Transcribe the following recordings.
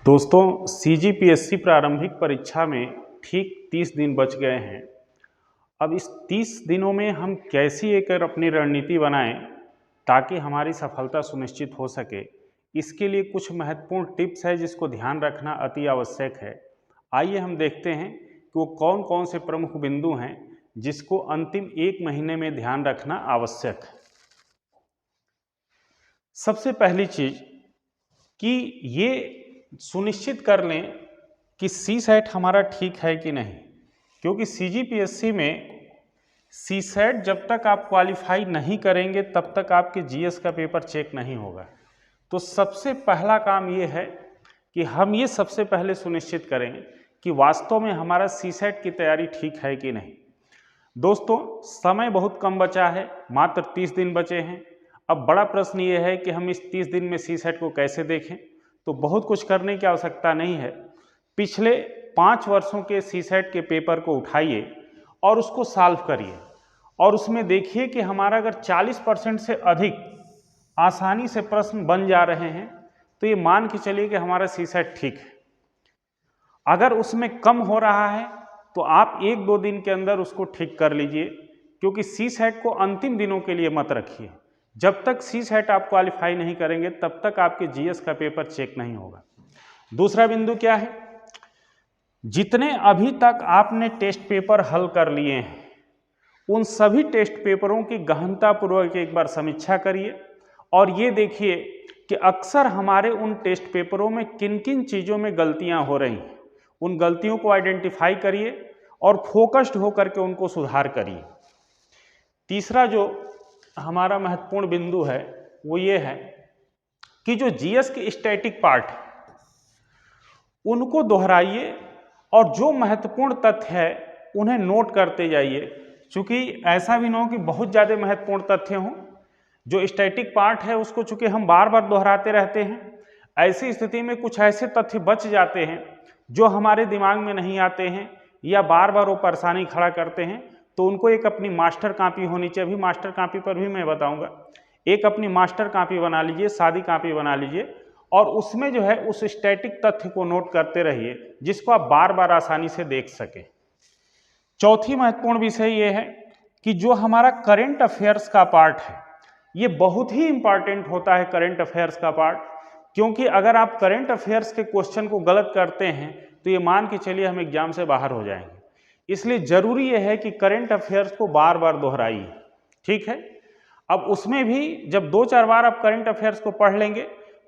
दोस्तों सीजीपीएससी प्रारंभिक परीक्षा में ठीक 30 दिन बच गए हैं। अब इस 30 दिनों में हम कैसी एक अपनी रणनीति बनाएं ताकि हमारी सफलता सुनिश्चित हो सके। इसके लिए कुछ महत्वपूर्ण टिप्स है जिसको ध्यान रखना अति आवश्यक है। आइए हम देखते हैं कि वो कौन कौन से प्रमुख बिंदु हैं जिसको अंतिम 1 महीने में ध्यान रखना आवश्यक है। सबसे पहली चीज कि ये सुनिश्चित कर लें कि सीसैट हमारा ठीक है कि नहीं, क्योंकि सीजीपीएससी में सीसैट जब तक आप क्वालिफाई नहीं करेंगे तब तक आपके जीएस का पेपर चेक नहीं होगा। तो सबसे पहला काम ये है कि हम ये सबसे पहले सुनिश्चित करें कि वास्तव में हमारा सीसैट की तैयारी ठीक है कि नहीं। दोस्तों समय बहुत कम बचा है, मात्र 30 दिन बचे हैं। अब बड़ा प्रश्न ये है कि हम इस 30 दिन में सीसैट को कैसे देखें। तो बहुत कुछ करने की आवश्यकता नहीं है। पिछले 5 वर्षों के सीसैट के पेपर को उठाइए और उसको सॉल्व करिए और उसमें देखिए कि हमारा अगर 40% से अधिक आसानी से प्रश्न बन जा रहे हैं तो ये मान के चलिए कि हमारा सीसैट ठीक है। अगर उसमें कम हो रहा है तो आप 1-2 दिन के अंदर उसको ठीक कर लीजिए, क्योंकि सीसैट को अंतिम दिनों के लिए मत रखिए। जब तक सीसैट आप क्वालिफाई नहीं करेंगे तब तक आपके जीएस का पेपर चेक नहीं होगा। दूसरा बिंदु क्या है, जितने अभी तक आपने टेस्ट पेपर हल कर लिए हैं उन सभी टेस्ट पेपरों की गहनतापूर्वक एक बार समीक्षा करिए और ये देखिए कि अक्सर हमारे उन टेस्ट पेपरों में किन किन चीज़ों में गलतियां हो रही हैं। उन गलतियों को आइडेंटिफाई करिए और फोकस्ड होकर के उनको सुधार करिए। तीसरा जो हमारा महत्वपूर्ण बिंदु है वो ये है कि जो जीएस के स्टैटिक पार्ट है उनको दोहराइए और जो महत्वपूर्ण तथ्य है उन्हें नोट करते जाइए, क्योंकि ऐसा भी ना हो कि बहुत ज़्यादा महत्वपूर्ण तथ्य हों। जो स्टैटिक पार्ट है उसको चूंकि हम बार बार दोहराते रहते हैं, ऐसी स्थिति में कुछ ऐसे तथ्य बच जाते हैं जो हमारे दिमाग में नहीं आते हैं या बार बार वो परेशानी खड़ा करते हैं। तो उनको एक अपनी मास्टर कॉपी होनी चाहिए। अभी मास्टर कॉपी पर भी मैं बताऊंगा। एक अपनी मास्टर कॉपी बना लीजिए, सादी कॉपी बना लीजिए और उसमें जो है उस स्टैटिक तथ्य को नोट करते रहिए जिसको आप बार बार आसानी से देख सकें। चौथी महत्वपूर्ण विषय ये है कि जो हमारा करंट अफेयर्स का पार्ट है ये बहुत ही इंपॉर्टेंट होता है। करंट अफेयर्स का पार्ट, क्योंकि अगर आप करंट अफेयर्स के क्वेश्चन को गलत करते हैं तो ये मान के चलिए हम एग्जाम से बाहर हो जाएंगे। इसलिए जरूरी यह है कि करंट अफेयर्स को बार बार दोहराइए, ठीक है। अब उसमें भी जब 2-4 बार आप करंट अफेयर्स को पढ़ लेंगे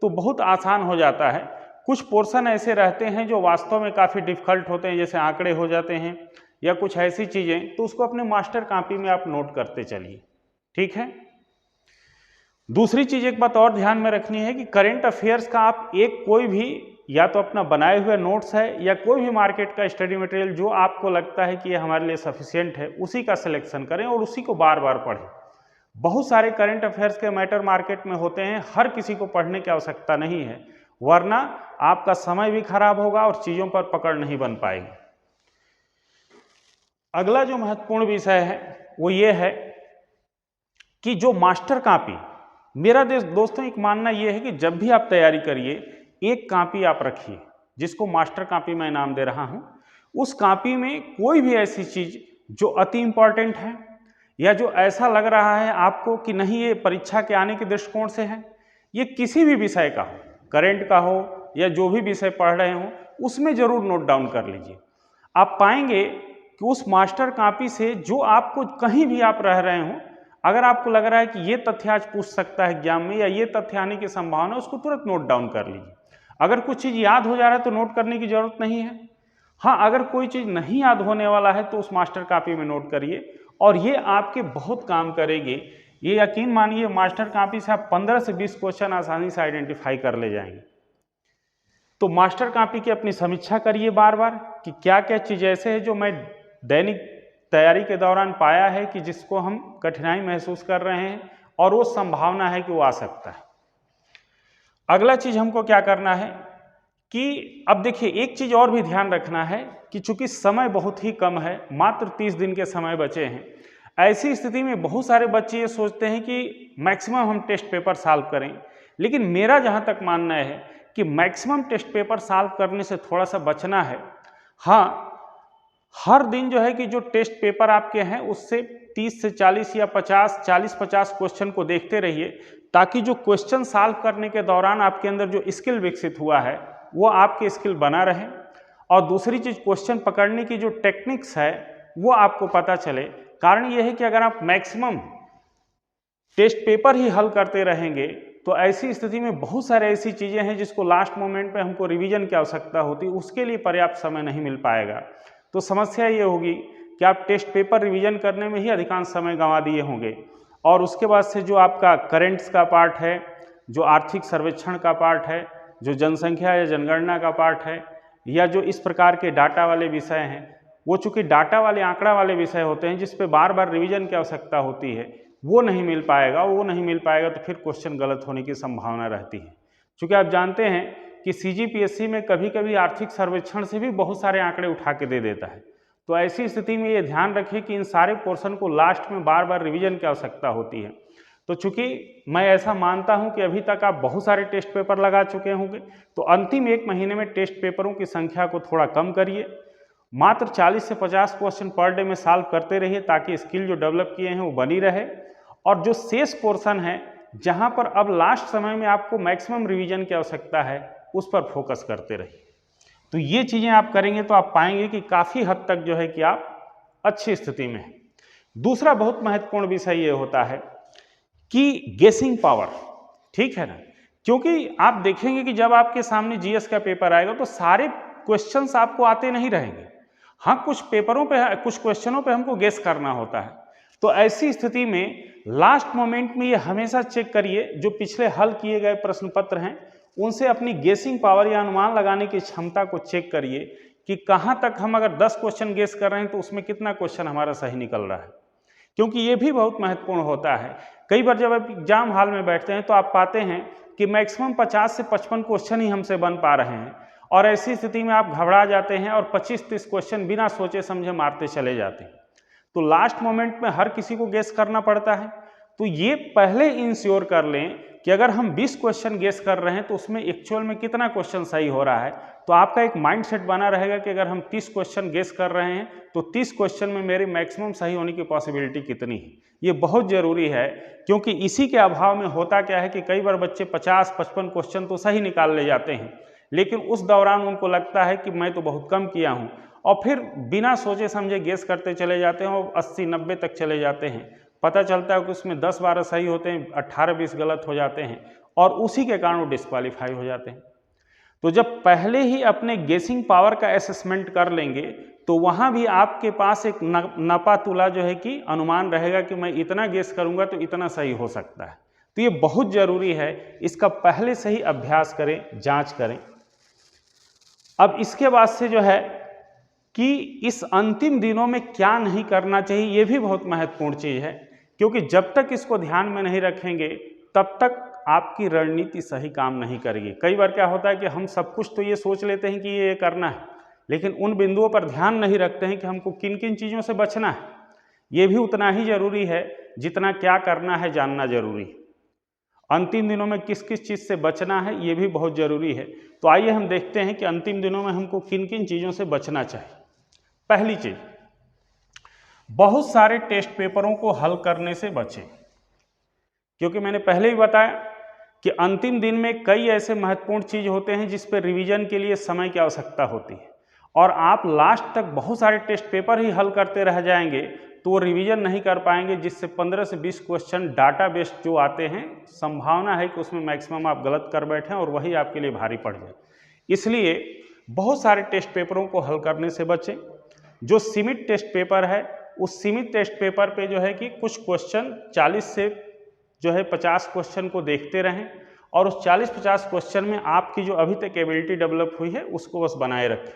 तो बहुत आसान हो जाता है। कुछ पोर्शन ऐसे रहते हैं जो वास्तव में काफ़ी डिफिकल्ट होते हैं, जैसे आंकड़े हो जाते हैं या कुछ ऐसी चीज़ें, तो उसको अपने मास्टर कॉपी में आप नोट करते चलिए, ठीक है। दूसरी चीज़ एक बात और ध्यान में रखनी है कि करंट अफेयर्स का आप एक कोई भी या तो अपना बनाए हुए नोट्स है या कोई भी मार्केट का स्टडी मटेरियल जो आपको लगता है कि ये हमारे लिए सफिशिएंट है उसी का सिलेक्शन करें और उसी को बार बार पढ़ें। बहुत सारे करंट अफेयर्स के मैटर मार्केट में होते हैं, हर किसी को पढ़ने की आवश्यकता नहीं है, वरना आपका समय भी खराब होगा और चीज़ों पर पकड़ नहीं बन पाएगी। अगला जो महत्वपूर्ण विषय है वो ये है कि जो मास्टर कॉपी, मेरा दोस्तों एक मानना ये है कि जब भी आप तैयारी करिए एक कॉपी आप रखिए जिसको मास्टर कॉपी मैं नाम दे रहा हूं। उस कॉपी में कोई भी ऐसी चीज जो अति इंपॉर्टेंट है या जो ऐसा लग रहा है आपको कि नहीं ये परीक्षा के आने के दृष्टिकोण से है, ये किसी भी विषय का हो, करंट का हो या जो भी विषय पढ़ रहे हो, उसमें जरूर नोट डाउन कर लीजिए। आप पाएंगे कि उस मास्टर कॉपी से जो आपको कहीं भी आप रह रहे हो, अगर आपको लग रहा है कि ये तथ्य आज पूछ सकता है एग्जाम में या ये तथ्य आने की संभावना है, उसको तुरंत नोट डाउन कर लीजिए। अगर कुछ चीज़ याद हो जा रहा है तो नोट करने की जरूरत नहीं है। हाँ, अगर कोई चीज़ नहीं याद होने वाला है तो उस मास्टर कॉपी में नोट करिए और ये आपके बहुत काम करेगी। ये यकीन मानिए, मास्टर कॉपी से आप 15 से 20 क्वेश्चन आसानी से आइडेंटिफाई कर ले जाएंगे। तो मास्टर कॉपी की अपनी समीक्षा करिए बार बार कि क्या क्या चीज़ ऐसे है जो मैं दैनिक तैयारी के दौरान पाया है कि जिसको हम कठिनाई महसूस कर रहे हैं और वो संभावना है कि वो आ सकता है। अगला चीज हमको क्या करना है कि अब देखिए एक चीज और भी ध्यान रखना है कि चूंकि समय बहुत ही कम है, मात्र 30 दिन के समय बचे हैं, ऐसी स्थिति में बहुत सारे बच्चे ये सोचते हैं कि मैक्सिमम हम टेस्ट पेपर सॉल्व करें। लेकिन मेरा जहाँ तक मानना है कि मैक्सिमम टेस्ट पेपर सॉल्व करने से थोड़ा सा बचना है। हाँ, हर दिन जो है कि जो टेस्ट पेपर आपके हैं उससे 30 से 40 या 40-50 क्वेश्चन को देखते रहिए, ताकि जो क्वेश्चन सॉल्व करने के दौरान आपके अंदर जो स्किल विकसित हुआ है वो आपके स्किल बना रहे। और दूसरी चीज़, क्वेश्चन पकड़ने की जो टेक्निक्स है वो आपको पता चले। कारण ये है कि अगर आप मैक्सिमम टेस्ट पेपर ही हल करते रहेंगे तो ऐसी स्थिति में बहुत सारी ऐसी चीज़ें हैं जिसको लास्ट मोमेंट पे हमको रिवीजन की आवश्यकता होती है, उसके लिए पर्याप्त समय नहीं मिल पाएगा। तो समस्या ये होगी कि आप टेस्ट पेपर रिवीजन करने में ही अधिकांश समय गंवा दिए होंगे, और उसके बाद से जो आपका करेंट्स का पार्ट है, जो आर्थिक सर्वेक्षण का पार्ट है, जो जनसंख्या या जनगणना का पार्ट है, या जो इस प्रकार के डाटा वाले विषय हैं, वो चूँकि डाटा वाले आंकड़ा वाले विषय होते हैं जिस पे बार बार रिवीजन की आवश्यकता होती है, वो नहीं मिल पाएगा तो फिर क्वेश्चन गलत होने की संभावना रहती है। चूँकि आप जानते हैं कि सीजीपीएससी में कभी कभी आर्थिक सर्वेक्षण से भी बहुत सारे आंकड़े उठा के दे देता है। तो ऐसी स्थिति में ये ध्यान रखिए कि इन सारे पोर्शन को लास्ट में बार बार रिवीजन की आवश्यकता होती है। तो चूंकि मैं ऐसा मानता हूं कि अभी तक आप बहुत सारे टेस्ट पेपर लगा चुके होंगे, तो अंतिम 1 महीने में टेस्ट पेपरों की संख्या को थोड़ा कम करिए। मात्र 40 से 50 क्वेश्चन पर डे में सॉल्व करते रहिए, ताकि स्किल जो डेवलप किए हैं वो बनी रहे। और जो शेष पोर्शन है जहां पर अब लास्ट समय में आपको मैक्सिमम रिवीजन की आवश्यकता है, उस पर फोकस करते रहिए। तो ये चीज़ें आप करेंगे तो आप पाएंगे कि काफ़ी हद तक जो है कि आप अच्छी स्थिति में हैं। दूसरा बहुत महत्वपूर्ण विषय ये होता है कि गेसिंग पावर, ठीक है ना, क्योंकि आप देखेंगे कि जब आपके सामने जीएस का पेपर आएगा तो सारे क्वेश्चंस आपको आते नहीं रहेंगे। हाँ, कुछ पेपरों पे, कुछ क्वेश्चनों पे हमको गेस करना होता है। तो ऐसी स्थिति में लास्ट मोमेंट में ये हमेशा चेक करिए, जो पिछले हल किए गए प्रश्न पत्र हैं उनसे अपनी गेसिंग पावर या अनुमान लगाने की क्षमता को चेक करिए कि कहाँ तक हम अगर 10 क्वेश्चन गेस कर रहे हैं तो उसमें कितना क्वेश्चन हमारा सही निकल रहा है। क्योंकि ये भी बहुत महत्वपूर्ण होता है। कई बार जब आप एग्जाम हॉल में बैठते हैं तो आप पाते हैं कि मैक्सिमम 50 से 55 क्वेश्चन ही हमसे बन पा रहे हैं, और ऐसी स्थिति में आप घबरा जाते हैं और 25-30 क्वेश्चन बिना सोचे समझे मारते चले जाते हैं। तो लास्ट मोमेंट में हर किसी को गेस करना पड़ता है। तो ये पहले इंश्योर कर लें कि अगर हम 20 क्वेश्चन गेस कर रहे हैं तो उसमें एक्चुअल में कितना क्वेश्चन सही हो रहा है। तो आपका एक माइंडसेट बना रहेगा कि अगर हम 30 क्वेश्चन गेस कर रहे हैं तो 30 क्वेश्चन में मेरी मैक्सिमम सही होने की पॉसिबिलिटी कितनी है। ये बहुत ज़रूरी है, क्योंकि इसी के अभाव में होता क्या है कि कई बार बच्चे 50-55 क्वेश्चन तो सही निकाल ले जाते हैं, लेकिन उस दौरान उनको लगता है कि मैं तो बहुत कम किया हूँ, और फिर बिना सोचे समझे गेस करते चले जाते हैं और 80-90 तक चले जाते हैं। पता चलता है कि उसमें 10-12 सही होते हैं, 18-20 गलत हो जाते हैं, और उसी के कारण वो डिस्क्वालीफाई हो जाते हैं। तो जब पहले ही अपने गेसिंग पावर का असेसमेंट कर लेंगे तो वहाँ भी आपके पास एक नपा तुला जो है कि अनुमान रहेगा कि मैं इतना गेस करूँगा तो इतना सही हो सकता है। तो ये बहुत ज़रूरी है, इसका पहले से ही अभ्यास करें, जाँच करें। अब इसके बाद से जो है कि इस अंतिम दिनों में क्या नहीं करना चाहिए, ये भी बहुत महत्वपूर्ण चीज़ है, क्योंकि जब तक इसको ध्यान में नहीं रखेंगे तब तक आपकी रणनीति सही काम नहीं करेगी। कई बार क्या होता है कि हम सब कुछ तो ये सोच लेते हैं कि ये करना है, लेकिन उन बिंदुओं पर ध्यान नहीं रखते हैं कि हमको किन किन चीज़ों से बचना है। ये भी उतना ही जरूरी है जितना क्या करना है जानना जरूरी है। अंतिम दिनों में किस किस चीज़ से बचना है ये भी बहुत ज़रूरी है। तो आइए हम देखते हैं कि अंतिम दिनों में हमको किन किन चीज़ों से बचना चाहिए। पहली चीज, बहुत सारे टेस्ट पेपरों को हल करने से बचें, क्योंकि मैंने पहले ही बताया कि अंतिम दिन में कई ऐसे महत्वपूर्ण चीज होते हैं जिस पर रिवीजन के लिए समय की आवश्यकता होती है, और आप लास्ट तक बहुत सारे टेस्ट पेपर ही हल करते रह जाएंगे तो वो रिवीजन नहीं कर पाएंगे, जिससे 15 से 20 क्वेश्चन डाटा बेस्ड जो आते हैं संभावना है कि उसमें मैक्सिमम आप गलत कर बैठें और वही आपके लिए भारी पड़ जाए। इसलिए बहुत सारे टेस्ट पेपरों को हल करने से बचें। जो सीमित टेस्ट पेपर है उस सीमित टेस्ट पेपर पे जो है कि कुछ क्वेश्चन 40 से जो है 50 क्वेश्चन को देखते रहें, और उस 40-50 क्वेश्चन में आपकी जो अभी तक एबिलिटी डेवलप हुई है उसको बस बनाए रखें।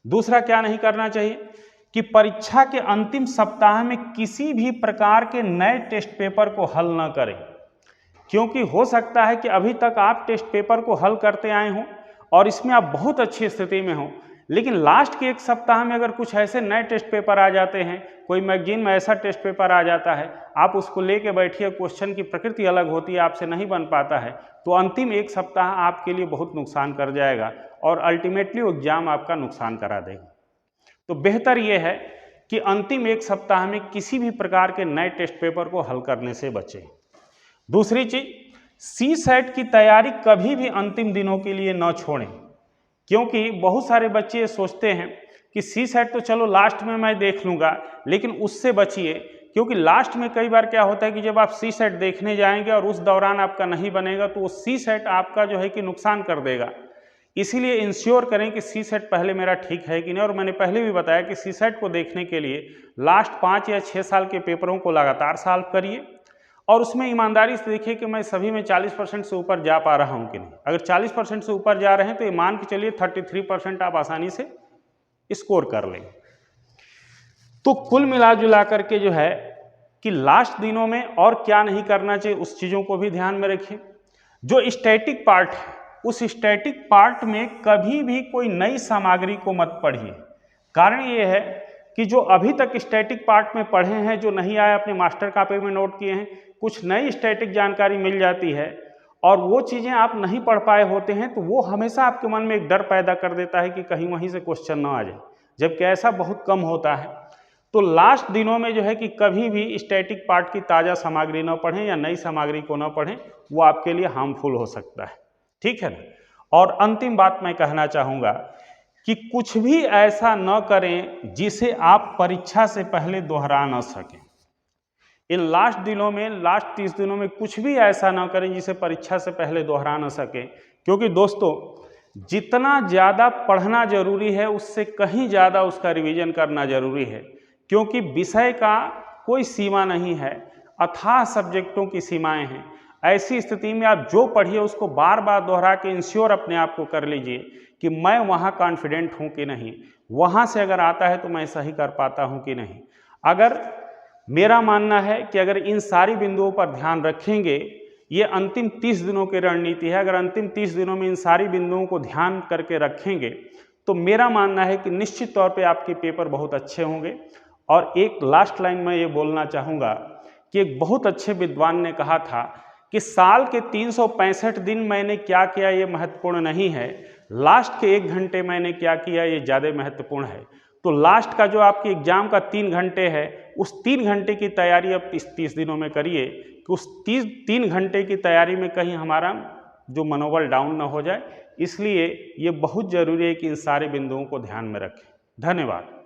दूसरा क्या नहीं करना चाहिए कि परीक्षा के अंतिम सप्ताह में किसी भी प्रकार के नए टेस्ट पेपर को हल न करें, क्योंकि हो सकता है कि अभी तक आप टेस्ट पेपर को हल करते आए हों और इसमें आप बहुत अच्छी स्थिति में हो, लेकिन लास्ट के एक सप्ताह में अगर कुछ ऐसे नए टेस्ट पेपर आ जाते हैं, कोई मैगजीन में ऐसा टेस्ट पेपर आ जाता है, आप उसको लेके बैठिए, क्वेश्चन की प्रकृति अलग होती है, आपसे नहीं बन पाता है, तो अंतिम एक सप्ताह आपके लिए बहुत नुकसान कर जाएगा और अल्टीमेटली एग्जाम आपका नुकसान करा देगा। तो बेहतर यह है कि अंतिम एक सप्ताह में किसी भी प्रकार के नए टेस्ट पेपर को हल करने से बचें। दूसरी चीज, सी सेट की तैयारी कभी भी अंतिम दिनों के लिए न छोड़ें, क्योंकि बहुत सारे बच्चे सोचते हैं कि सी सेट तो चलो लास्ट में मैं देख लूँगा, लेकिन उससे बचिए, क्योंकि लास्ट में कई बार क्या होता है कि जब आप सी सेट देखने जाएंगे और उस दौरान आपका नहीं बनेगा तो वो सी सेट आपका जो है कि नुकसान कर देगा। इसीलिए इंश्योर करें कि सी सेट पहले मेरा ठीक है कि नहीं। और मैंने पहले भी बताया कि सी सेट को देखने के लिए लास्ट 5 या 6 साल के पेपरों को लगातार सॉल्व करिए और उसमें ईमानदारी से देखिए कि मैं सभी में 40% से ऊपर जा पा रहा हूं कि नहीं। अगर 40% से ऊपर जा रहे हैं तो ये मान के चलिए 33% आप आसानी से स्कोर कर लें। तो कुल मिला जुला करके जो है कि लास्ट दिनों में और क्या नहीं करना चाहिए उस चीज़ों को भी ध्यान में रखिए। जो स्टैटिक पार्ट है उस स्टैटिक पार्ट में कभी भी कोई नई सामग्री को मत पढ़िए। कारण ये है कि जो अभी तक स्टैटिक पार्ट में पढ़े हैं, जो नहीं आया अपने मास्टर कॉपी में नोट किए हैं, कुछ नई स्टैटिक जानकारी मिल जाती है और वो चीज़ें आप नहीं पढ़ पाए होते हैं, तो वो हमेशा आपके मन में एक डर पैदा कर देता है कि कहीं वहीं से क्वेश्चन ना आ जाए, जबकि ऐसा बहुत कम होता है। तो लास्ट दिनों में जो है कि कभी भी स्टैटिक पार्ट की ताज़ा सामग्री ना पढ़ें या नई सामग्री को ना पढ़ें, वो आपके लिए हार्मफुल हो सकता है। ठीक है ना। और अंतिम बात मैं कहना चाहूँगा कि कुछ भी ऐसा न करें जिसे आप परीक्षा से पहले दोहरा न सकें। इन लास्ट दिनों में, लास्ट 30 दिनों में कुछ भी ऐसा ना करें जिसे परीक्षा से पहले दोहरा न सकें, क्योंकि दोस्तों जितना ज़्यादा पढ़ना जरूरी है उससे कहीं ज़्यादा उसका रिवीजन करना जरूरी है, क्योंकि विषय का कोई सीमा नहीं है, अथाह सब्जेक्टों की सीमाएं हैं। ऐसी स्थिति में आप जो पढ़िए उसको बार बार दोहरा के इंश्योर अपने आप को कर लीजिए कि मैं वहाँ कॉन्फिडेंट हूँ कि नहीं, वहाँ से अगर आता है तो मैं सही कर पाता हूँ कि नहीं। अगर मेरा मानना है कि अगर इन सारी बिंदुओं पर ध्यान रखेंगे, ये अंतिम 30 दिनों की रणनीति है, अगर अंतिम 30 दिनों में इन सारी बिंदुओं को ध्यान करके रखेंगे तो मेरा मानना है कि निश्चित तौर पे आपके पेपर बहुत अच्छे होंगे। और एक लास्ट लाइन में ये बोलना चाहूँगा कि एक बहुत अच्छे विद्वान ने कहा था कि साल के 365 दिन मैंने क्या किया ये महत्वपूर्ण नहीं है, लास्ट के 1 घंटे मैंने क्या किया ये ज़्यादा महत्वपूर्ण है। तो लास्ट का जो आपके एग्जाम का 3 घंटे है, उस 3 घंटे की तैयारी अब 30 दिनों में करिए कि उस 3 घंटे की तैयारी में कहीं हमारा जो मनोबल डाउन ना हो जाए। इसलिए ये बहुत ज़रूरी है कि इन सारे बिंदुओं को ध्यान में रखें। धन्यवाद।